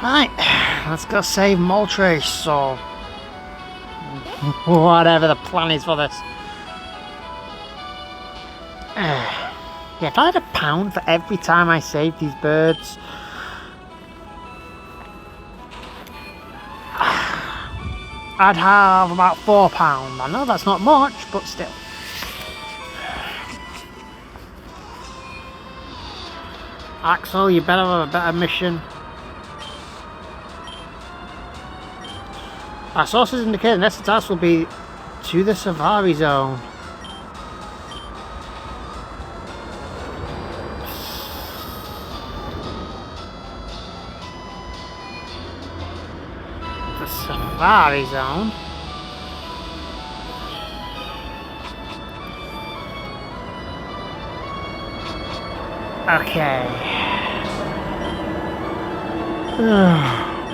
Right, let's go save Moltres, or whatever the plan is for this. Yeah, if I had £1 for every time I saved these birds, I'd have about £4. I know that's not much, but still. Axel, you better have a better mission. Our sources indicate the next task will be to the Safari Zone. The Safari Zone? Okay.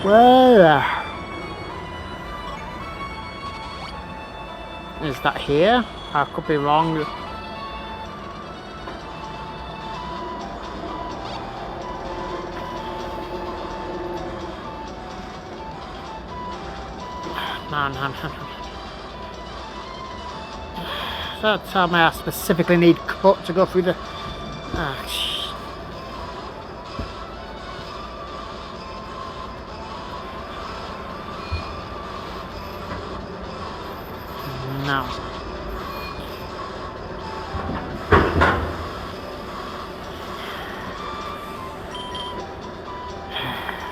Well, is that here? I could be wrong. No. So tell me I specifically need cut to go through the... No.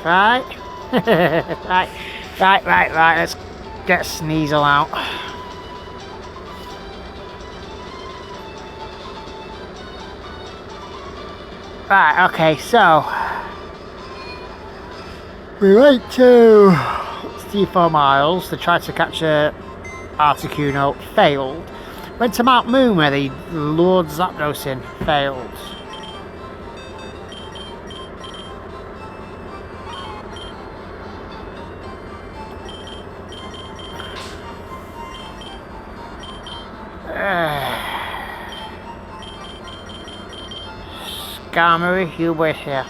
Right. right. Let's get Sneasel out. Right, okay, so we went to 64 miles to try to catch a Articuno, failed. Went to Mount Moon where the Lord Zapdos in, failed. Skarmory, you wait here.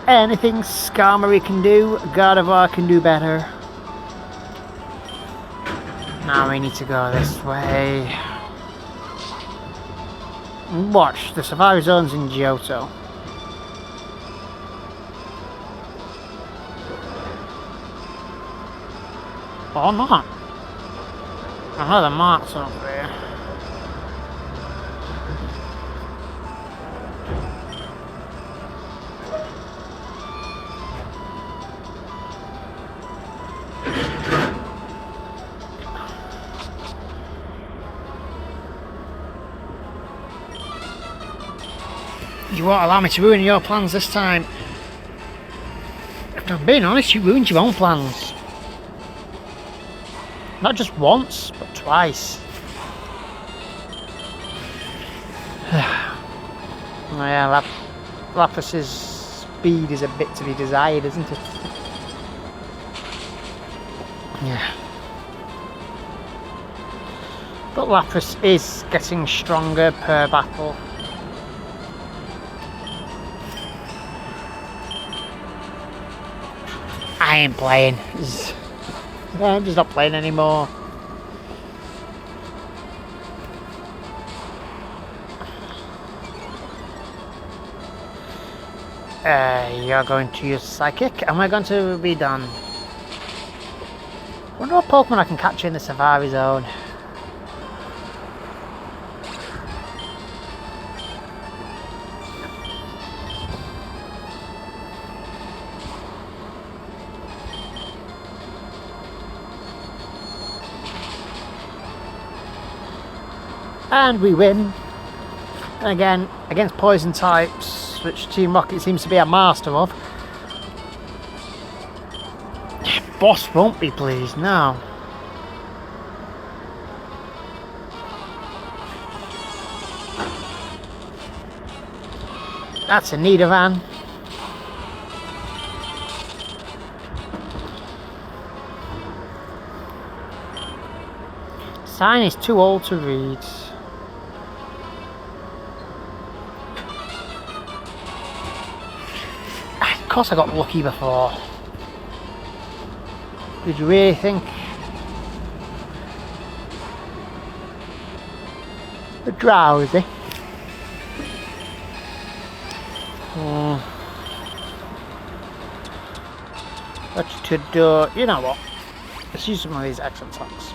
Anything Skarmory can do, Gardevoir can do better. Now we need to go this way. Watch, the Safari Zone's in Johto. Or not. I know the marks up there. You won't allow me to ruin your plans this time. If I'm being honest, you ruined your own plans. Not just once, but twice. Oh yeah, Lapis's speed is a bit to be desired, isn't it? Yeah. But Lapras is getting stronger per battle. I ain't playing. I'm just not playing anymore. You're going to use Psychic? Am I going to be done? Wonder what Pokemon I can catch in the Safari Zone. And we win. Again, against poison types, which Team Rocket seems to be a master of. Boss won't be pleased, no. That's a Nidoran. Sign is too old to read. course I got lucky before. Did you really think? The drowsy. Let's to do. You know what? Let's use some of these excellent socks.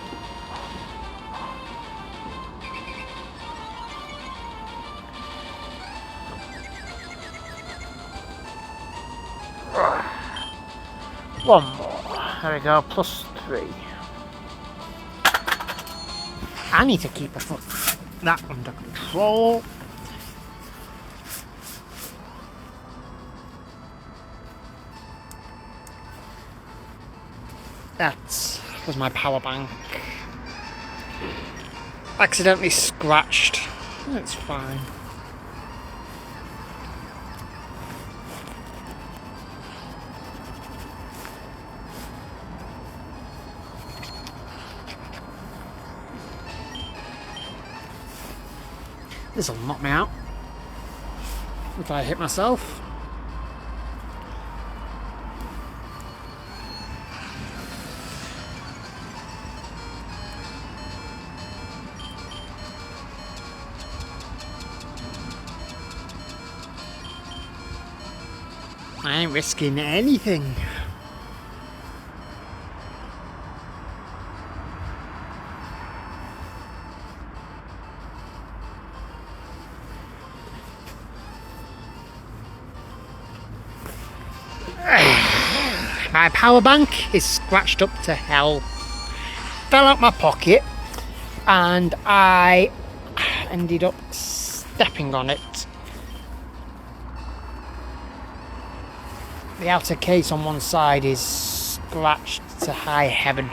One more. There we go. +3. I need to keep that under control. That was my power bank. Accidentally scratched. It's fine. This'll knock me out if I hit myself. I ain't risking anything. My power bank is scratched up to hell. Fell out my pocket and I ended up stepping on it. The outer case on one side is scratched to high heaven.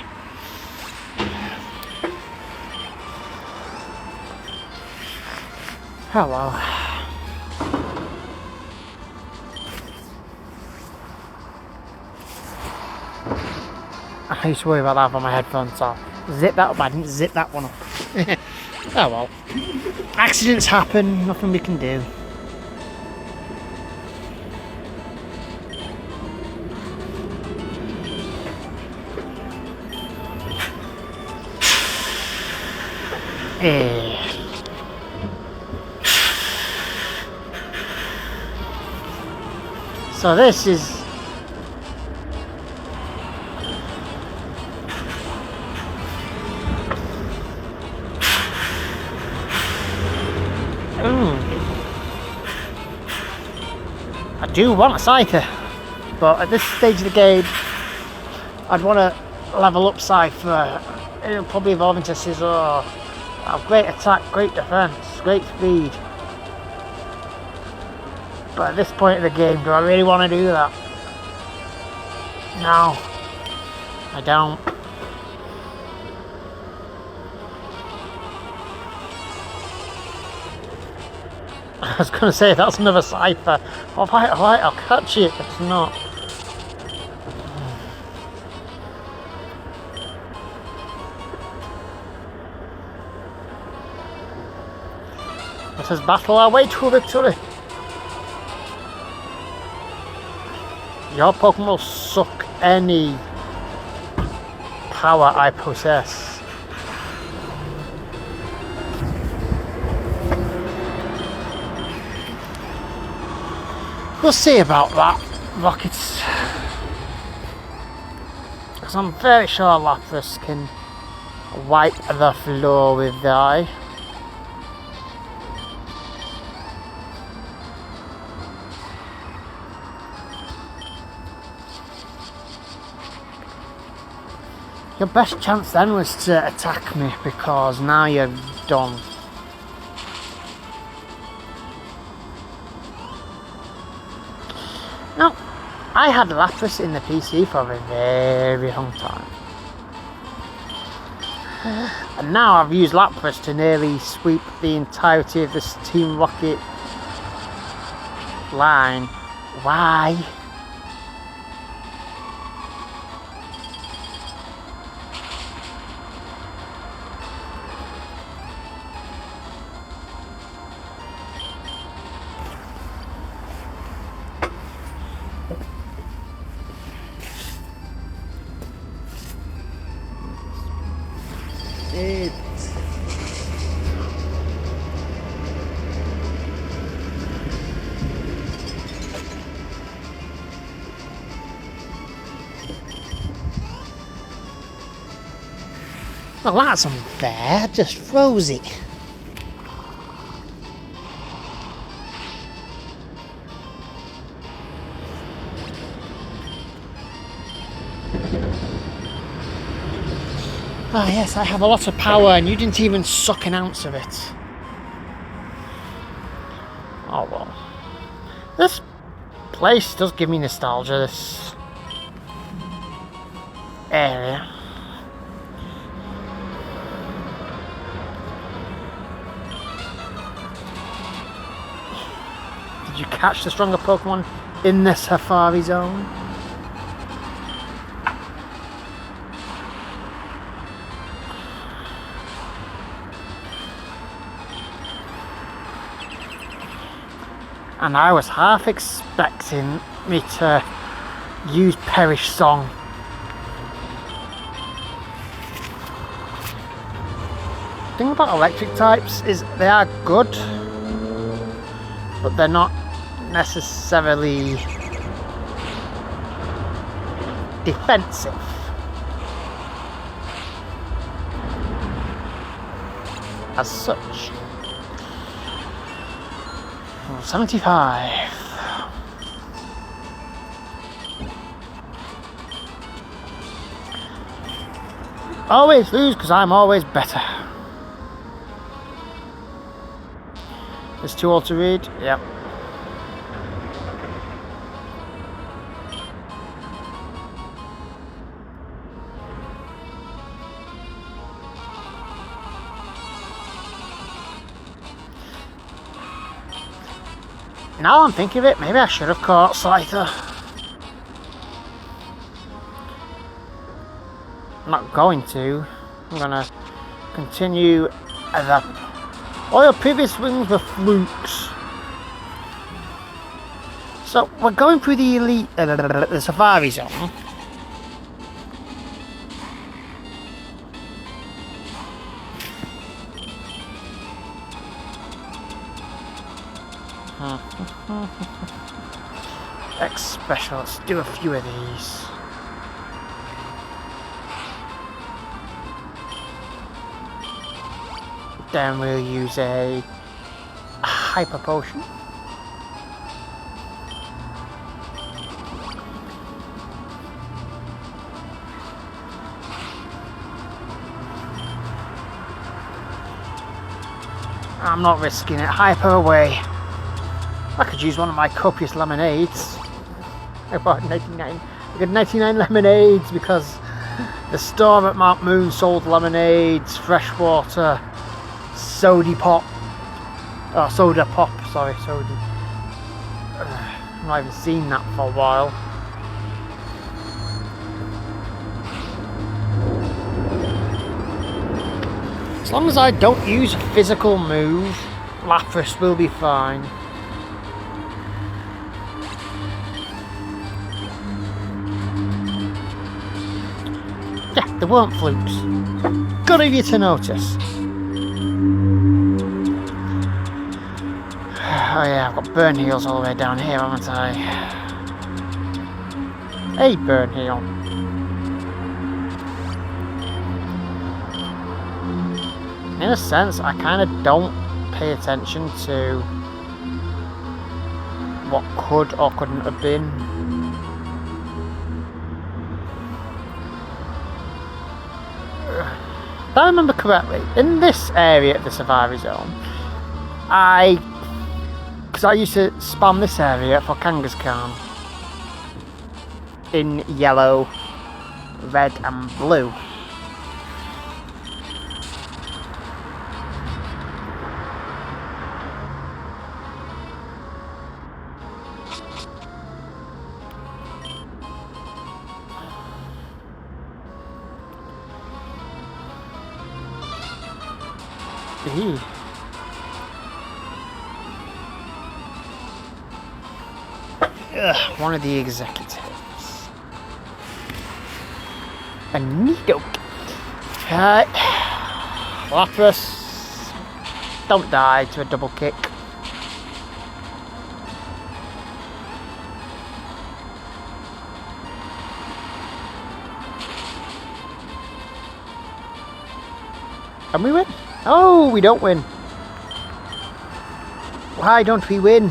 Oh well. I used to worry about that on my headphones, so zip that up. I didn't zip that one up. Oh well. Accidents happen, nothing we can do. So this is I do want a Scyther, but at this stage of the game I'd want to level up Scyther. It'll probably evolve into Scizor. Great attack, great defense, great speed. But at this point of the game, do I really want to do that? No, I don't. I was going to say that's another Scyther. Alright, I'll catch it. It's not. Let us battle our way to a victory. Your Pokemon will suck any power I possess. We'll see about that, Rockets. Because I'm very sure Lapras can wipe the floor with the eye. Your best chance then was to attack me, because now you're done. Now, I had Lapras in the PC for a very long time. And now I've used Lapras to nearly sweep the entirety of this Team Rocket line. Why? Well, that's unfair. I just froze it. Ah, yes, I have a lot of power and you didn't even suck an ounce of it. Oh well. This place does give me nostalgia, this area. Did you catch the stronger Pokemon in the Safari Zone? And I was half expecting me to use Perish Song. The thing about electric types is they are good, but they're not necessarily defensive. As such. 75. Always lose because I'm always better. There's too old to read. Yep. Now I'm thinking of it, maybe I should have caught Scyther. I'm not going to. I'm gonna continue the... All your previous wins were flukes. So we're going through the elite, the Safari Zone. X special, let's do a few of these. Then we'll use a hyper potion. I'm not risking it. Hyper away. I could use one of my copious lemonades. I bought 99. I got 99 lemonades because the store at Mount Moon sold lemonades, freshwater, soda pop. Oh, soda pop. Sorry, soda. I've not even seen that for a while. As long as I don't use a physical move, Lapras will be fine. Yeah, they weren't flukes. Good of you to notice. Oh yeah, I've got burn heals all the way down here, haven't I? Hey, burn heal. In a sense, I kind of don't pay attention to what could or couldn't have been. If I remember correctly, in this area of the Safari Zone, because I used to spam this area for Kangaskhan in yellow, red and blue. Ugh, one of the executives. A Nidoke. Lapras. Don't die to a double kick. And we win? Oh, we don't win. Why don't we win?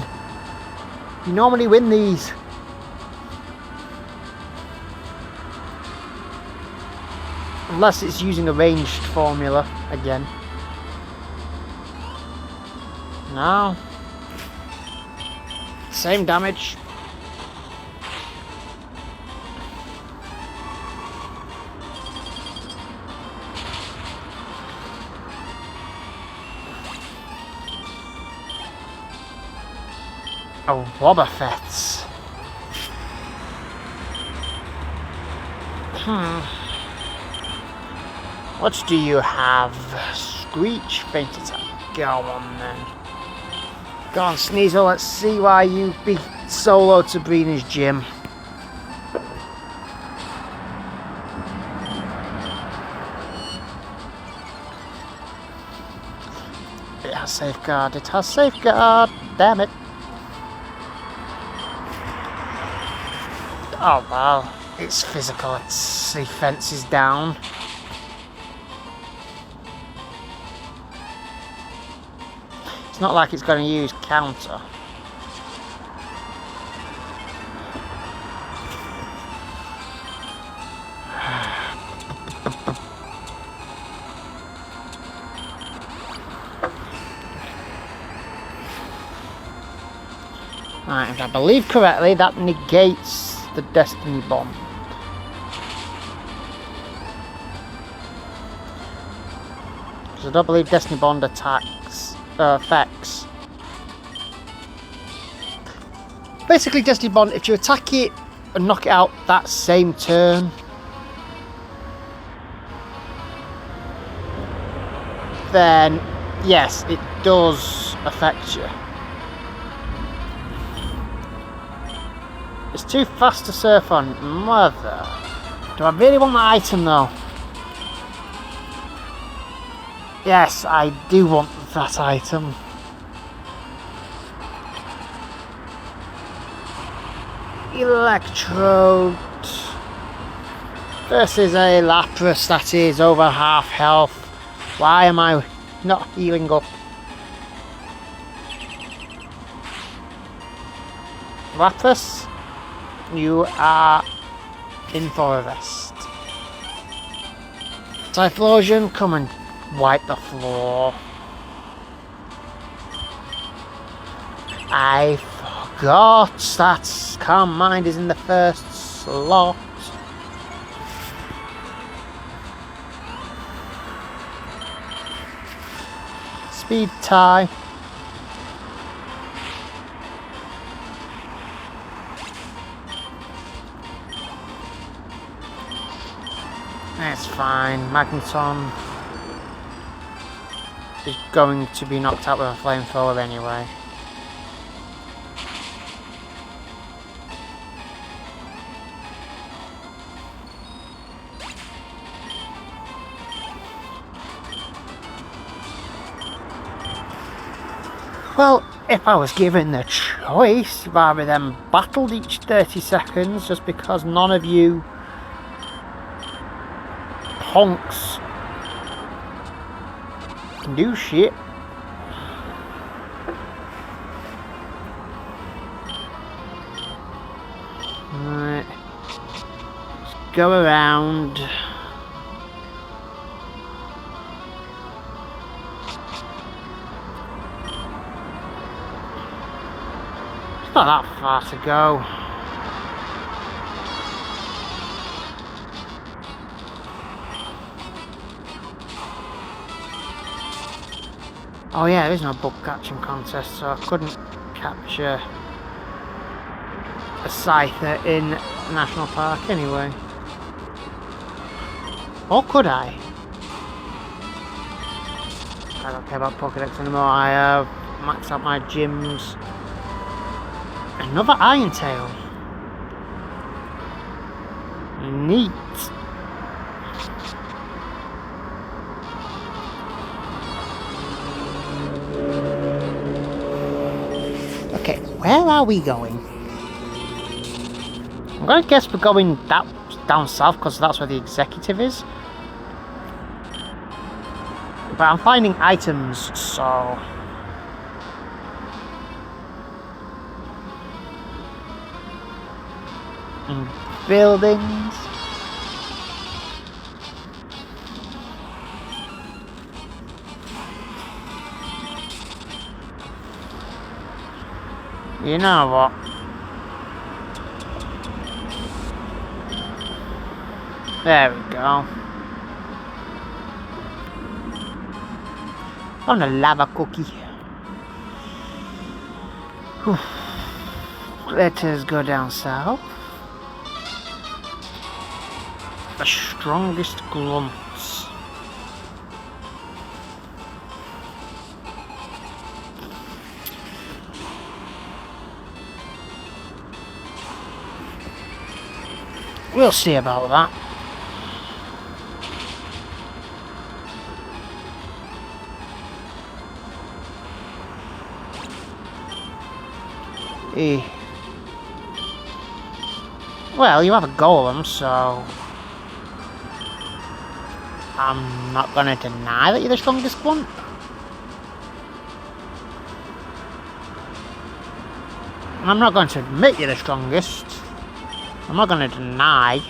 You normally win these. Unless it's using a ranged formula again. No. Same damage. Oh, Wobbuffets. What do you have? Screech, faint attack. Go on then. Go on, Sneasel, let's see why you beat Solo to Brina's gym. It has safeguard, it has safeguard, damn it. Oh well, it's physical, its defense is down. It's not like it's going to use counter. Right, if I believe correctly, that negates the Destiny Bond. Because I don't believe Destiny Bond attacks, effects. Basically, Destiny Bond, if you attack it and knock it out that same turn, then yes, it does affect you. It's too fast to surf on. Mother. Do I really want that item though? Yes, I do want that item. Electrode versus a Lapras that is over half health. Why am I not healing up? Lapras, you are in for a rest. Typhlosion, come and wipe the floor. I forgot that Calm Mind is in the first slot. Speed tie. That's fine. Magneton is going to be knocked out with a flamethrower anyway. Well, if I was given the choice rather than battled each 30 seconds just because none of you honks can do shit. Right. Let's go around. It's not that far to go. Oh yeah, there is no book catching contest, so I couldn't capture a Scyther in National Park anyway. Or could I? I don't care about Pokédex anymore. I have maxed out my gyms. Another Iron Tail. Neat. Okay, where are we going? I'm going to guess we're going down south because that's where the executive is. But I'm finding items, so... And buildings. You know what? There we go. On a lava cookie. Whew. Let us go down south. The strongest grunts. We'll see about that. Well, you have a golem, so I'm not gonna deny that you're the strongest one. And I'm not going to admit you're the strongest. I'm not gonna deny.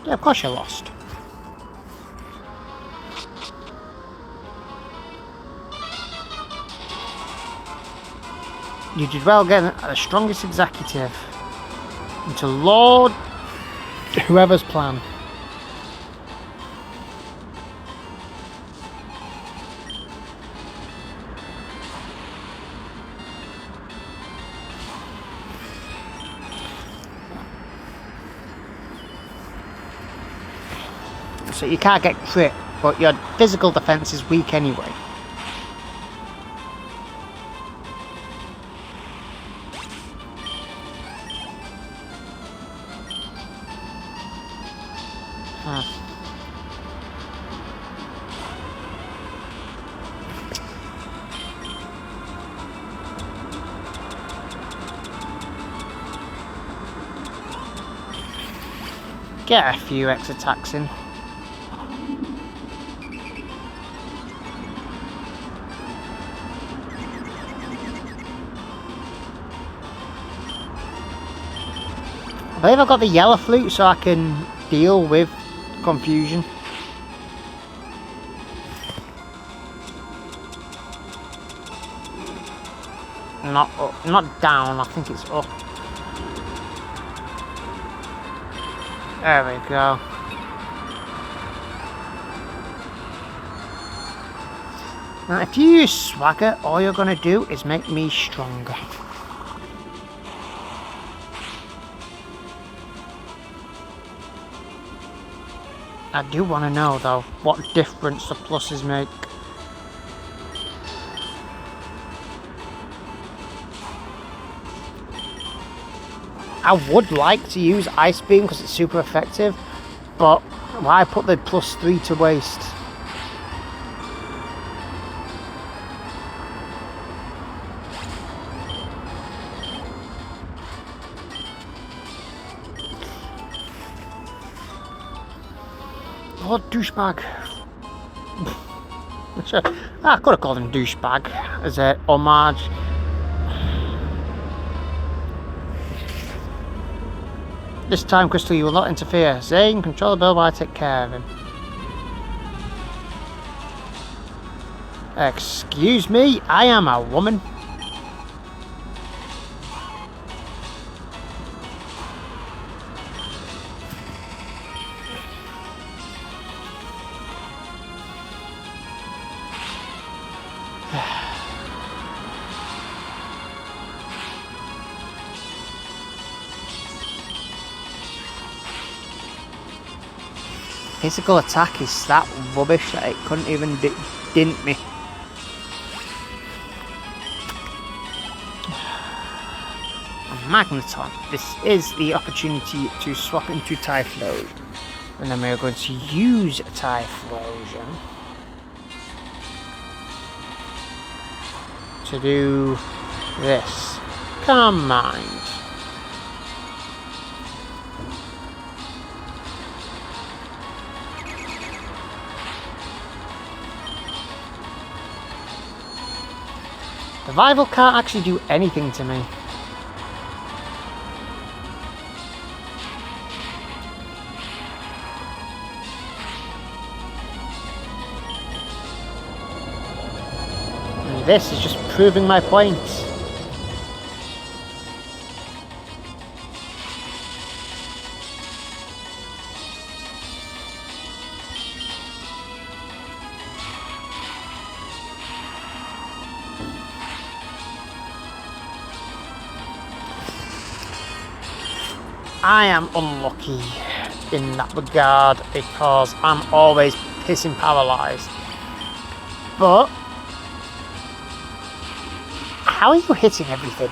Yeah, of course you lost. You did well getting the strongest executive into Lord whoever's plan. So you can't get crit, but your physical defense is weak anyway. Get a few X attacks in. I believe I've got the yellow flute so I can deal with confusion. Not up, not down, I think it's up. There we go. Now if you use swagger, all you're gonna do is make me stronger. I do want to know though, what difference the pluses make. I would like to use Ice Beam because it's super effective, but why put the +3 to waste? Oh, douchebag. I could have called him douchebag as a homage. This time, Crystal, you will not interfere. Zane, control the build while I take care of him. Excuse me, I am a woman. Physical attack is that rubbish that it couldn't even dint me. A Magneton. This is the opportunity to swap into Typhlosion. And then we're going to use Typhlosion to do this. Command. Survival can't actually do anything to me. And this is just proving my point. I am unlucky in that regard because I'm always pissing paralysed. But how are you hitting everything?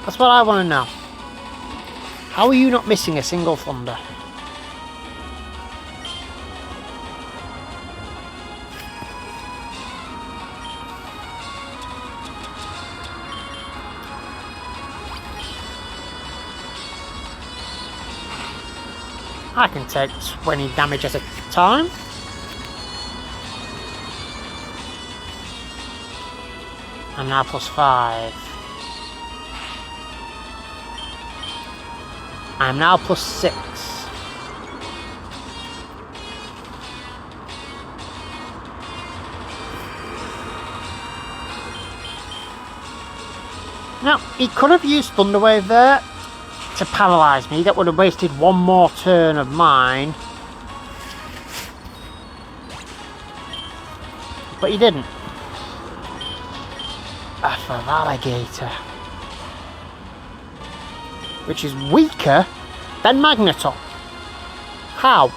That's what I want to know. How are you not missing a single thunder? I can take 20 damage at a time. I'm now +5. I'm now +6. Now, he could have used Thunderwave there to paralyse me. That would have wasted one more turn of mine. But he didn't. For Alligator. Which is weaker than Magneton. How?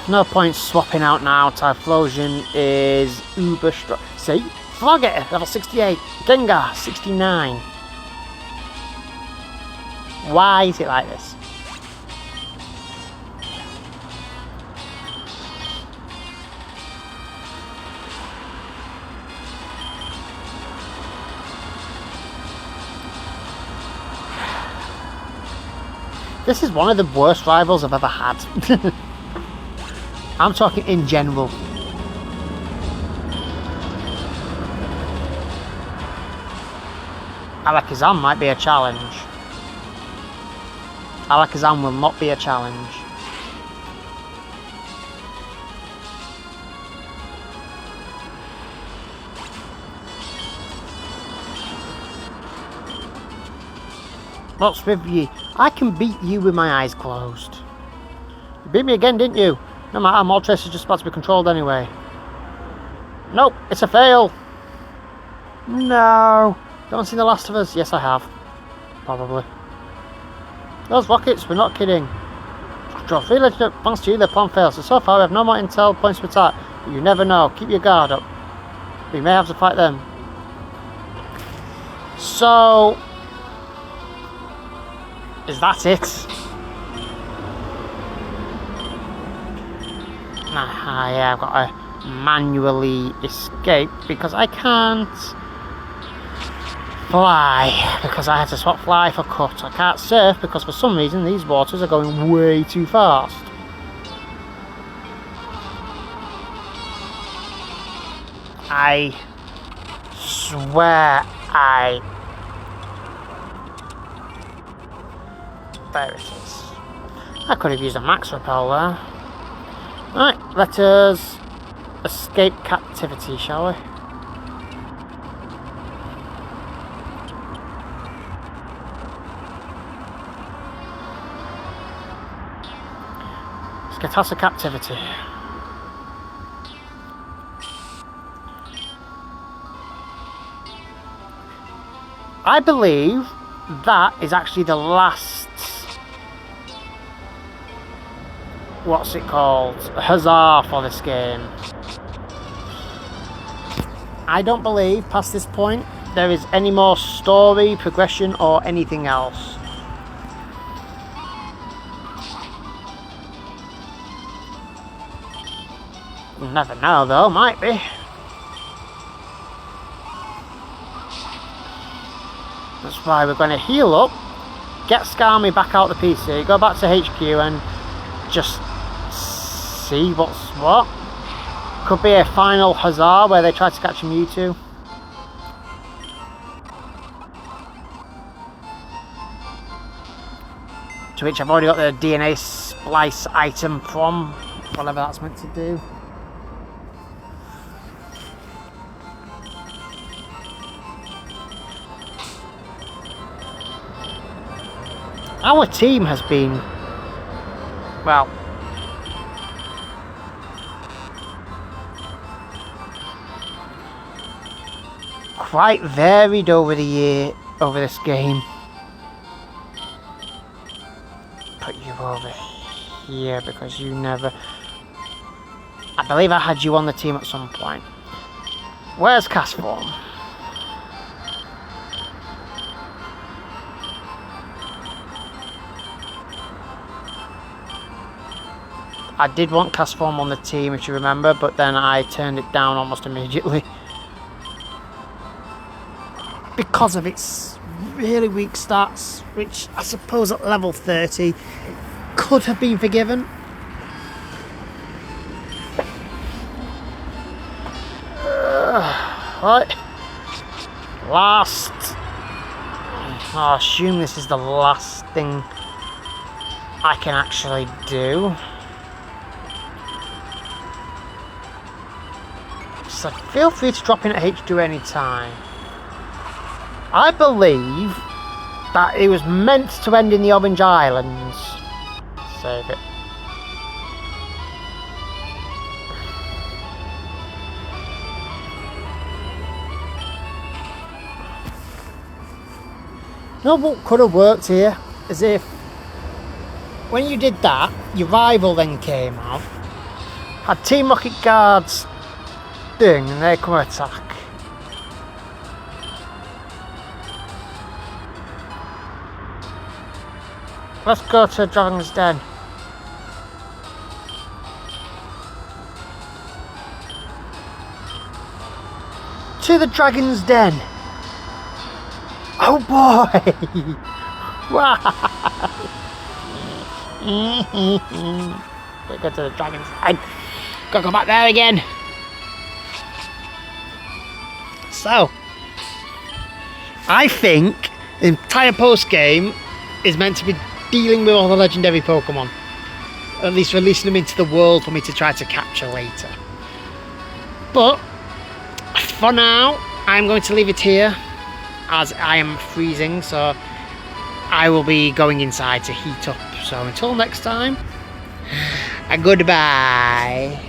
No point swapping out now. Typhlosion is uber strong. See? Flogger, level 68. Gengar, 69. Why is it like this? This is one of the worst rivals I've ever had. I'm talking in general. Alakazam might be a challenge. Alakazam will not be a challenge. What's with you? I can beat you with my eyes closed. You beat me again, didn't you? No matter, Moltres is just about to be controlled anyway. Nope, it's a fail. No. Haven't seen The Last of Us? Yes, I have. Probably. Those rockets, we're not kidding. Draw 3 legend thanks to you, the plan fails. So far, we have no more intel points of attack. But you never know. Keep your guard up. We may have to fight them. So, is that it? Yeah, I've got to manually escape because I can't fly, because I had to swap fly for cut. I can't surf because for some reason these waters are going way too fast. I swear there it is. I could have used a max repel there. Right, let us escape captivity, shall we? Let's get out of captivity. I believe that is actually the last, what's it called, huzzah for this game. I don't believe past this point there is any more story, progression or anything else. Never know though, might be. That's why we're going to heal up, get Skarmy back out the PC, go back to HQ and just see what's what. Could be a final huzzah where they try to catch a Mewtwo. To which I've already got the DNA splice item from, whatever that's meant to do. Our team has been, well, quite varied over the year, over this game. Put you over here because you never... I believe I had you on the team at some point. Where's Castform? I did want Castform on the team, if you remember, but then I turned it down almost immediately. Because of its really weak stats, which I suppose at level 30 could have been forgiven. Right. Last. I assume this is the last thing I can actually do. So feel free to drop in at HQ anytime. I believe that it was meant to end in the Orange Islands. Save it. You know what could have worked here? As if when you did that, your rival then came out, had Team Rocket Guards thing, and they come attack. Let's go to Dragon's Den. To the Dragon's Den. Oh boy! Wow! We go to the Dragon's Den. Gotta go back there again. So, I think the entire post game is meant to be dealing with all the legendary Pokemon. At least releasing them into the world for me to try to capture later. But, for now, I'm going to leave it here, as I am freezing, so I will be going inside to heat up. So until next time, goodbye.